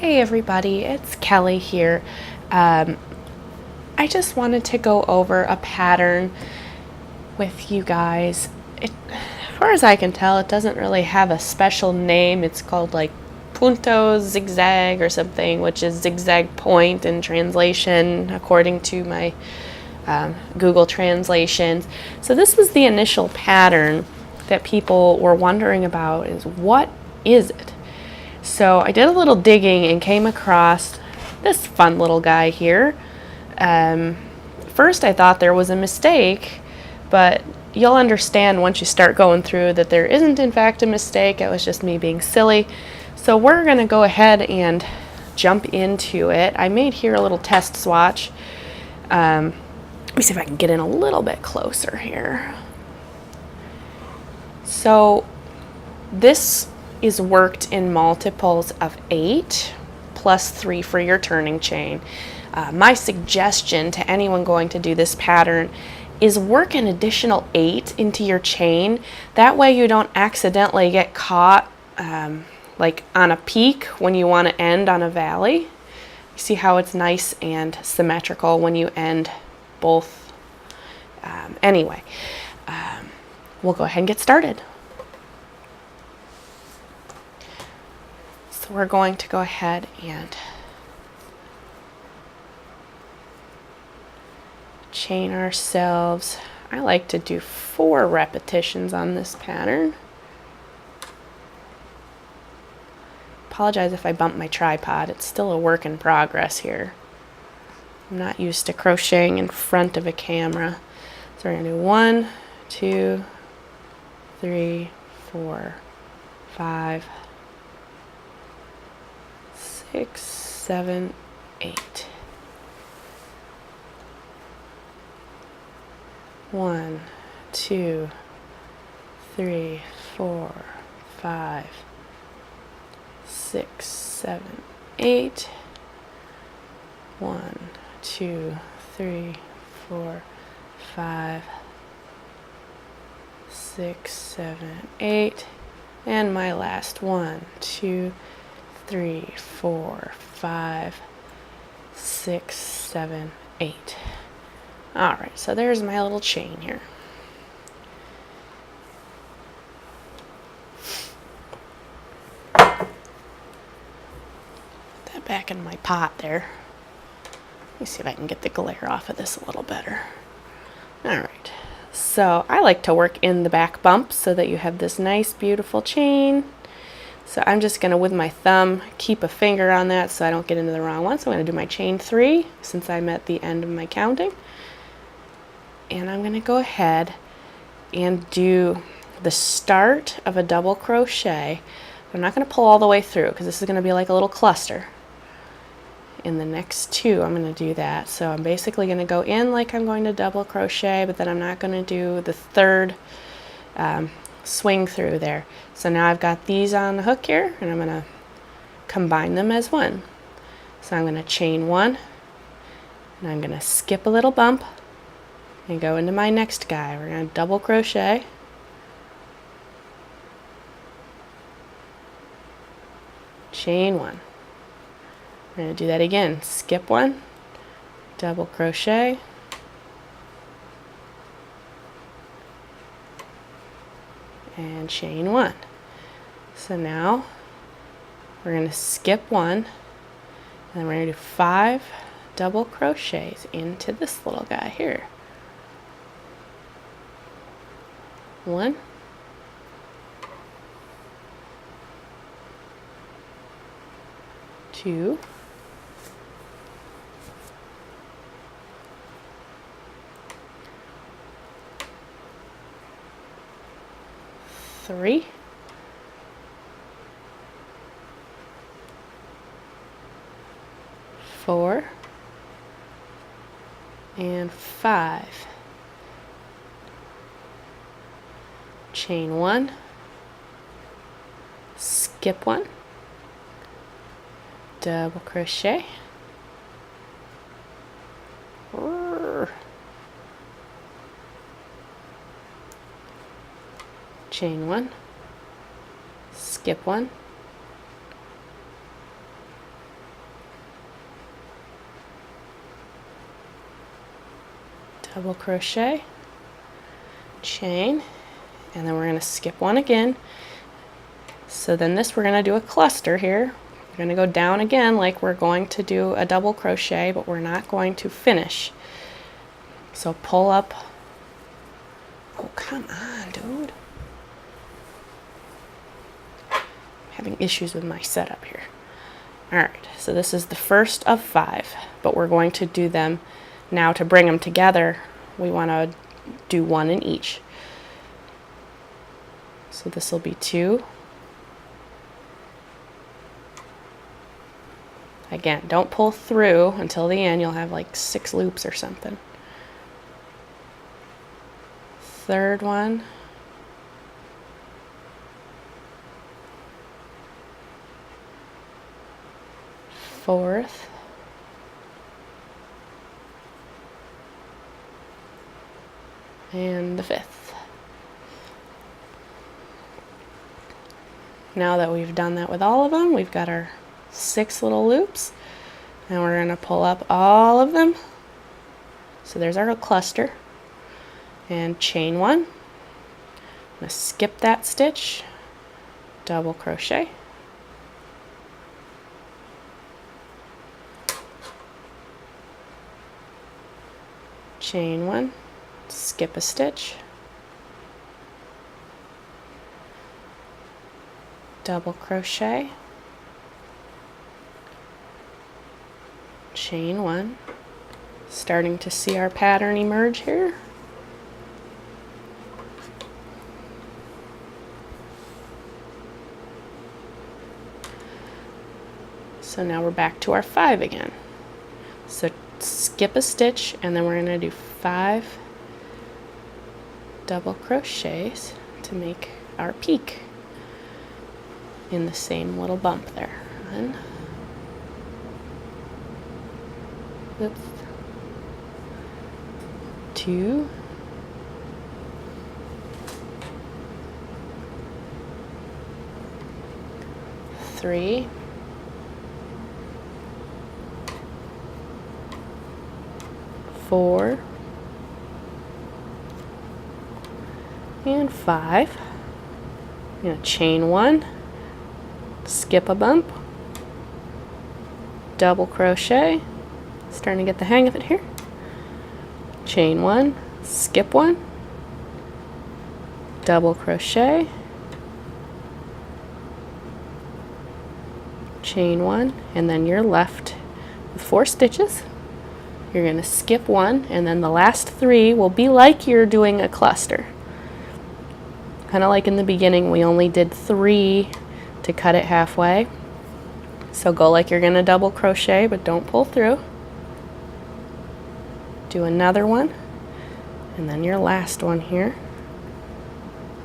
Hey everybody, it's Kelly here. I just wanted to go over a pattern with you guys. As far as I can tell, it doesn't really have a special name. It's called like Ponto Zig Zag or something, which is zigzag point in translation according to my Google translations. So this was the initial pattern that people were wondering about, is what is it? So I did a little digging and came across this fun little guy here. First I thought there was a mistake, but you'll understand once you start going through that there isn't in fact a mistake. It was just me being silly. So we're going to go ahead and jump into it. I made here a little test swatch. Let me see if I can get in a little bit closer here. So this is worked in multiples of 8 plus 3 for your turning chain. My suggestion to anyone going to do this pattern is work an additional 8 into your chain. That way you don't accidentally get caught like on a peak when you want to end on a valley. You see how it's nice and symmetrical when you end both. Anyway, we'll go ahead and get started. So we're going to go ahead and chain ourselves. I like to do 4 repetitions on this pattern. Apologize if I bump my tripod. It's still a work in progress here. I'm not used to crocheting in front of a camera. So we're going to do 1, 2, 3, 4, 5, 6, 7, 8. 1, 2, 3, 4, 5, 6, 7, 8. 1, 2, 3, 4, 5, 6, 7, 8. And my last 1, 2, 3, 4, 5, 6, 7, 8. Alright, so there's my little chain here. Put that back in my pot there. Let me see if I can get the glare off of this a little better. Alright, so I like to work in the back bumps so that you have this nice beautiful chain. So I'm just going to, with my thumb, keep a finger on that so I don't get into the wrong one. So I'm going to do my chain 3 since I'm at the end of my counting. And I'm going to go ahead and do the start of a double crochet. I'm not going to pull all the way through because this is going to be like a little cluster. In the next 2 I'm going to do that. So I'm basically going to go in like I'm going to double crochet, but then I'm not going to do the third swing through there. So now I've got these on the hook here and I'm going to combine them as one. So I'm going to chain 1 and I'm going to skip a little bump and go into my next guy. We're going to double crochet, chain 1. We're going to do that again. Skip 1, double crochet, and chain 1. So now we're going to skip 1 and then we're going to do 5 double crochets into this little guy here. 1, 2, 3, 4, and 5. Chain 1, skip 1, double crochet, chain 1, skip 1, double crochet, chain, and then we're going to skip one again. So then this we're going to do a cluster here. We're going to go down again like we're going to do a double crochet, but we're not going to finish. So pull up. Oh, come on, dude. I'm having issues with my setup here. All right, so this is the first of 5, but we're going to do them now to bring them together. We want to do 1 in each. So this will be 2. Again, don't pull through until the end. You'll have like 6 loops or something. Third one. Fourth. And the 5th. Now that we've done that with all of them, we've got our 6 little loops, and we're going to pull up all of them. So there's our cluster, and chain 1. I'm going to skip that stitch, double crochet, chain 1, skip a stitch, double crochet, chain 1. Starting to see our pattern emerge here. So now we're back to our 5 again. So skip a stitch, and then we're going to do 5 double crochets to make our peak in the same little bump there. 1, oops, 2, 3, 4, and 5. I'm going to chain 1, skip a bump, double crochet, starting to get the hang of it here, chain 1, skip 1, double crochet, chain 1, and then you're left with 4 stitches. You're going to skip 1, and then the last 3 will be like you're doing a cluster. Kind of like in the beginning, we only did 3 to cut it halfway. So go like you're going to double crochet, but don't pull through. Do another one, and then your last one here,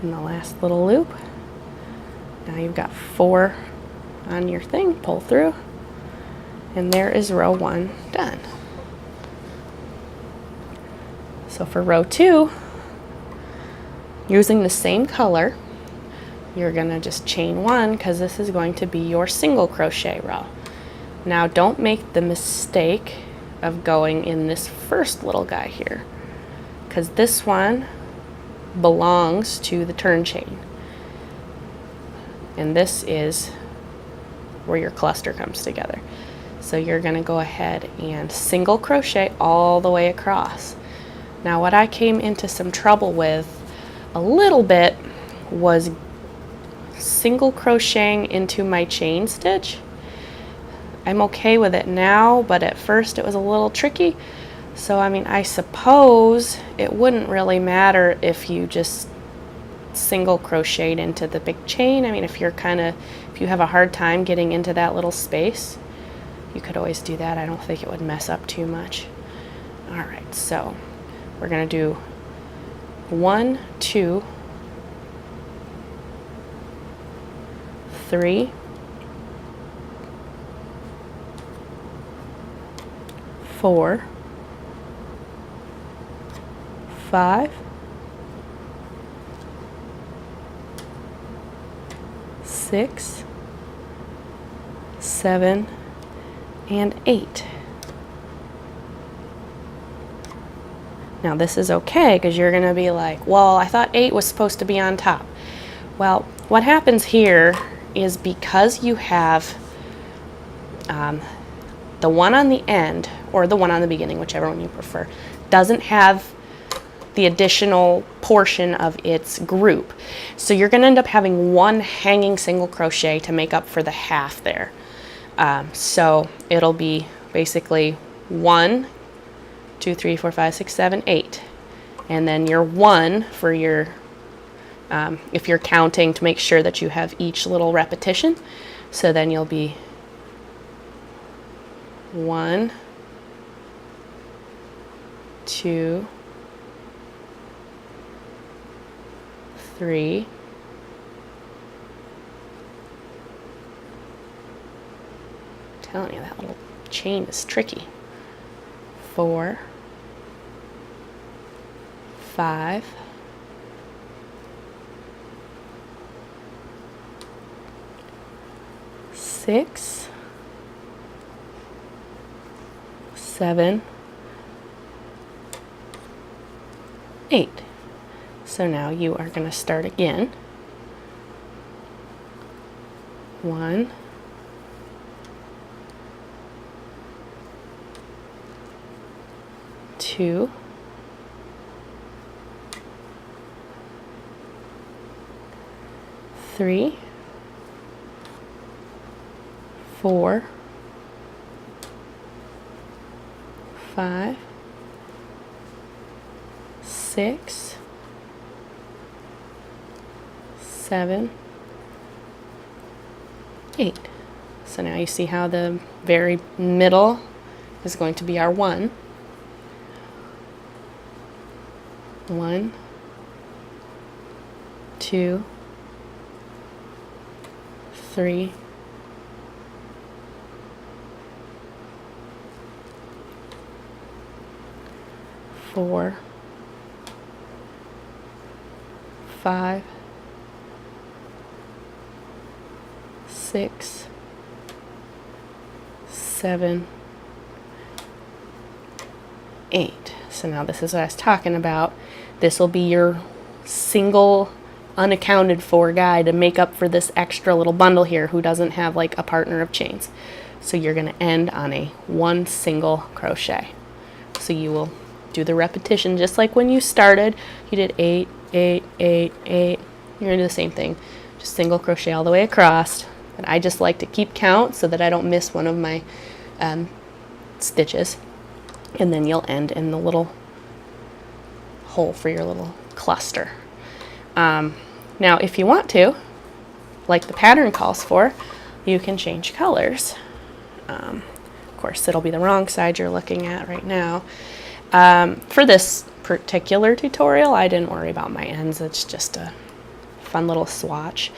and the last little loop. Now you've got 4 on your thing, pull through, and there is row 1 done. So for row 2, using the same color, you're going to just chain 1 because this is going to be your single crochet row. Now don't make the mistake of going in this first little guy here, because this one belongs to the turn chain, and this is where your cluster comes together. So you're going to go ahead and single crochet all the way across. Now what I came into some trouble with a little bit was single crocheting into my chain stitch. I'm okay with it now, but at first it was a little tricky. So I mean, I suppose it wouldn't really matter if you just single crocheted into the big chain. I mean, if you have a hard time getting into that little space, you could always do that. I don't think it would mess up too much. All right, so we're going to do 1, 2, 3, 4, 5, 6, 7, and 8. Now this is okay because you're going to be like, well, I thought 8 was supposed to be on top. Well, what happens here is because you have the one on the end or the one on the beginning, whichever one you prefer, doesn't have the additional portion of its group. So you're going to end up having one hanging single crochet to make up for the half there. So it'll be basically 1, 2, 3, 4, 5, 6, 7, 8. And then your 1 for your, if you're counting to make sure that you have each little repetition. So then you'll be 1, 2, 3, 4, telling you that little chain is tricky. 4, 5, 6, 7, 8. So now you are going to start again. 1, 2, 3, 4, 5, 6, 7, 8. So now you see how the very middle is going to be our 1. 1, 2, 3, 4, 5, 6, 7, 8. So now this is what I was talking about. This will be your single unaccounted for guy to make up for this extra little bundle here who doesn't have like a partner of chains. So you're going to end on a 1 single crochet. So you will do the repetition just like when you started. You did 8, 8, 8, 8. You're going to do the same thing. Just single crochet all the way across. But I just like to keep count so that I don't miss one of my stitches. And then you'll end in the little hole for your little cluster. Now if you want to, like the pattern calls for, you can change colors. Of course it'll be the wrong side you're looking at right now. For this particular tutorial I didn't worry about my ends, it's just a fun little swatch.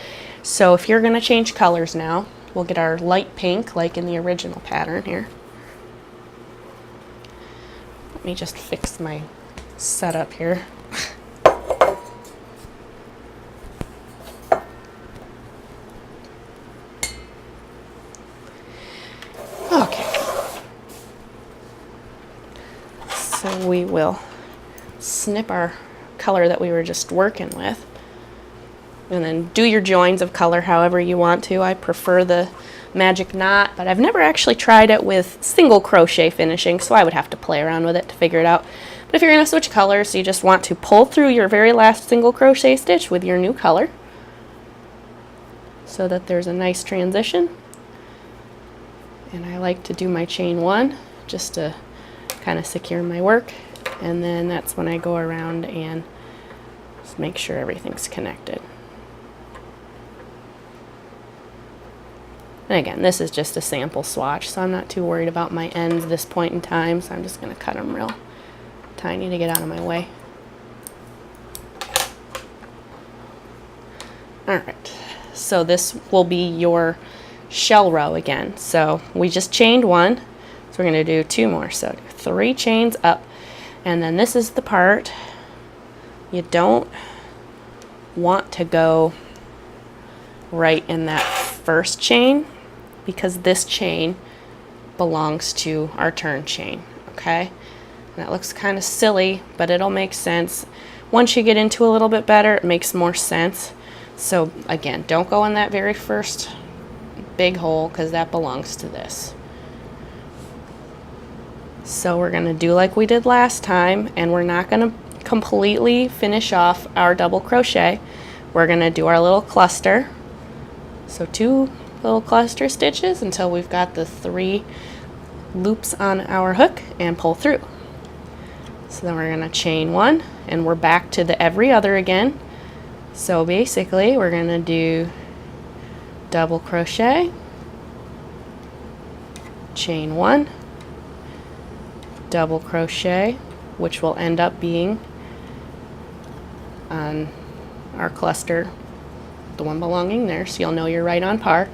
So if you're going to change colors now, we'll get our light pink like in the original pattern here. Let me just fix my setup here. Okay. So we will snip our color that we were just working with. And then do your joins of color however you want to. I prefer the magic knot, but I've never actually tried it with single crochet finishing, so I would have to play around with it to figure it out. But if you're going to switch colors, you just want to pull through your very last single crochet stitch with your new color so that there's a nice transition. And I like to do my chain 1 just to kind of secure my work, and then that's when I go around and just make sure everything's connected. And again, this is just a sample swatch, so I'm not too worried about my ends at this point in time, so I'm just going to cut them real tiny to get out of my way. Alright, so this will be your shell row again. So we just chained 1, so we're going to do 2 more. So 3 chains up, and then this is the part you don't want to go right in that first chain, because this chain belongs to our turn chain, okay? That looks kind of silly, but it'll make sense. Once you get into a little bit better, it makes more sense. So again, don't go in that very first big hole because that belongs to this. So we're going to do like we did last time, and we're not going to completely finish off our double crochet. We're going to do our little cluster. So 2 little cluster stitches until we've got the 3 loops on our hook and pull through. So then we're going to chain 1, and we're back to the every other again. So basically we're going to do double crochet, chain 1, double crochet, which will end up being on our cluster, the one belonging there, so you'll know you're right on par.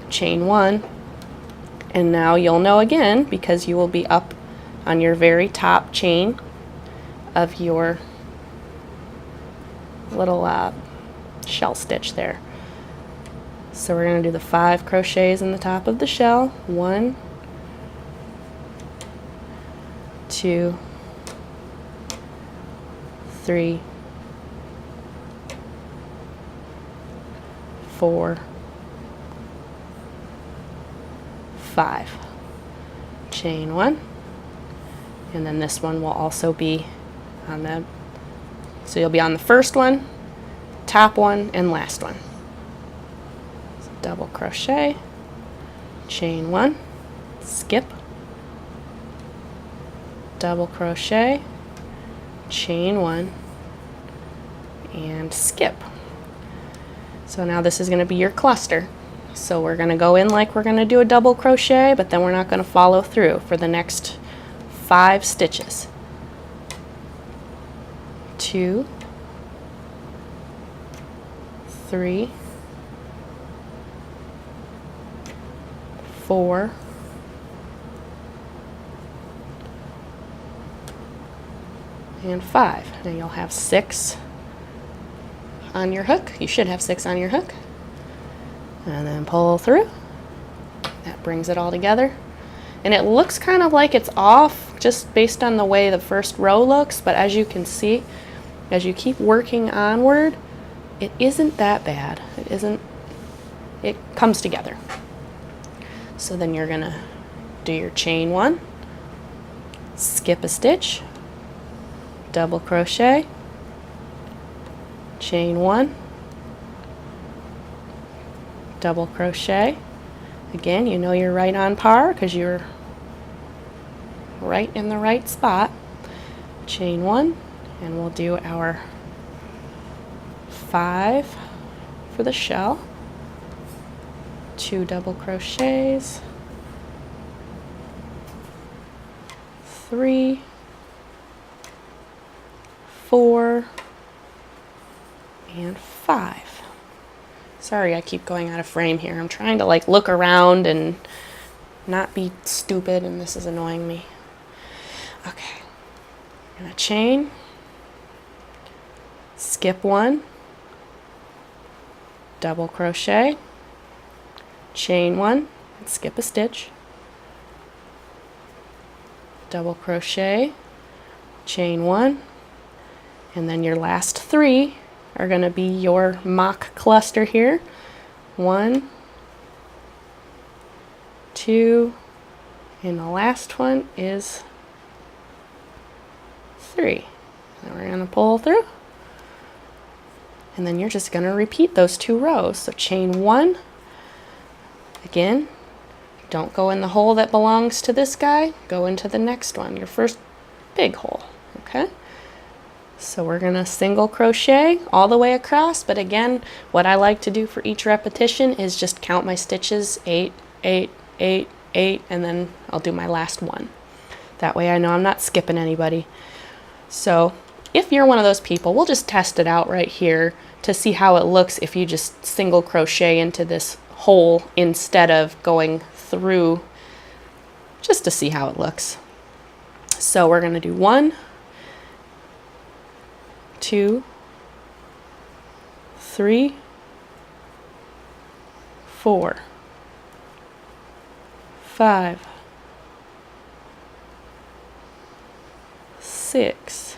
Chain 1, and now you'll know again because you will be up on your very top chain of your little shell stitch there. So we're going to do the 5 crochets in the top of the shell. 1, 2, 3, 4, 5. Chain 1, and then this one will also be on the, so you'll be on the first one, top one, and last one. So double crochet, chain 1, skip, double crochet, chain 1, and skip. So now this is going to be your cluster. So we're going to go in like we're going to do a double crochet, but then we're not going to follow through for the next 5 stitches. 2, 3, 4, 5. Now you'll have 6 on your hook. You should have 6 on your hook. And then pull through. That brings it all together. And it looks kind of like it's off just based on the way the first row looks, but as you can see, as you keep working onward, it isn't that bad. It comes together. So then you're gonna do your chain 1, skip a stitch, double crochet, chain 1, double crochet. Again, you know you're right on par because you're right in the right spot. Chain 1, and we'll do our 5 for the shell, 2 double crochets, 3, 4, and 5. Sorry, I keep going out of frame here. I'm trying to like look around and not be stupid, and this is annoying me. Okay, I'm gonna chain, skip 1, double crochet, chain 1, and skip a stitch, double crochet, chain 1, and then your last 3 are going to be your mock cluster here. 1, 2, and the last one is 3. Then we're going to pull through, and then you're just going to repeat those 2 rows. So chain 1, again, don't go in the hole that belongs to this guy, go into the next one, your first big hole, okay? So we're going to single crochet all the way across, but again, what I like to do for each repetition is just count my stitches, 8, 8, 8, 8, and then I'll do my last one. That way I know I'm not skipping anybody. So if you're one of those people, we'll just test it out right here to see how it looks if you just single crochet into this hole instead of going through, just to see how it looks. So we're going to do 1, 2, 3, 4, 5, 6,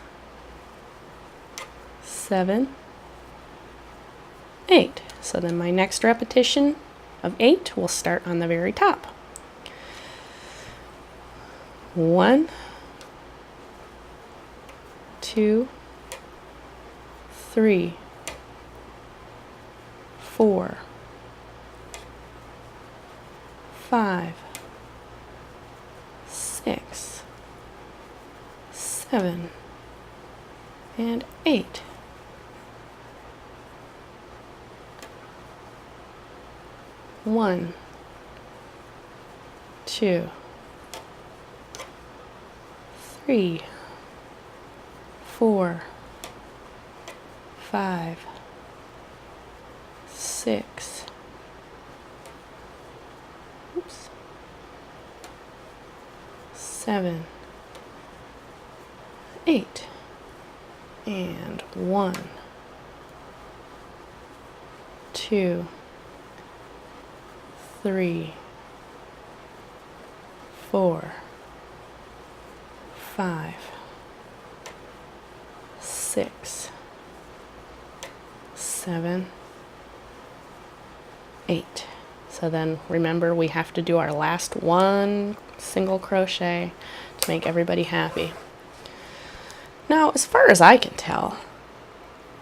7, 8. So then my next repetition of 8 will start on the very top. 1, 2, 3, 4, 5, 6, 7, and 8. One, 2, 3, 4, 5, 6, 7, 8, and 1, 2, 3, 4, 5, 6, 7, 8. So then remember, we have to do our last one single crochet to make everybody happy. Now, as far as I can tell,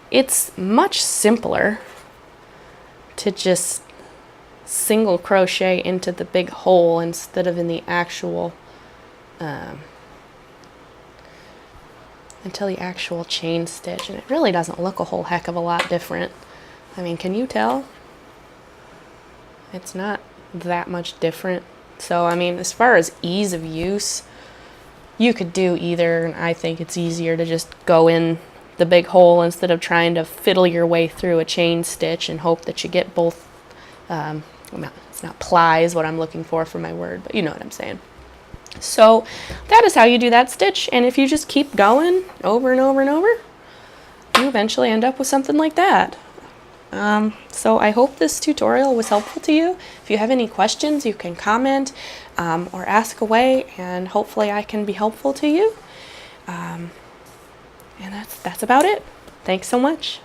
it's much simpler to just single crochet into the big hole instead of in the actual until the actual chain stitch, and it really doesn't look a whole heck of a lot different. I mean, can you tell? It's not that much different. So I mean, as far as ease of use, you could do either, and I think it's easier to just go in the big hole instead of trying to fiddle your way through a chain stitch and hope that you get both it's not ply is what I'm looking for my word, but you know what I'm saying. So that is how you do that stitch, and if you just keep going over and over and over, you eventually end up with something like that. So I hope this tutorial was helpful to you. If you have any questions, you can comment or ask away, and hopefully I can be helpful to you. And that's about it. Thanks so much.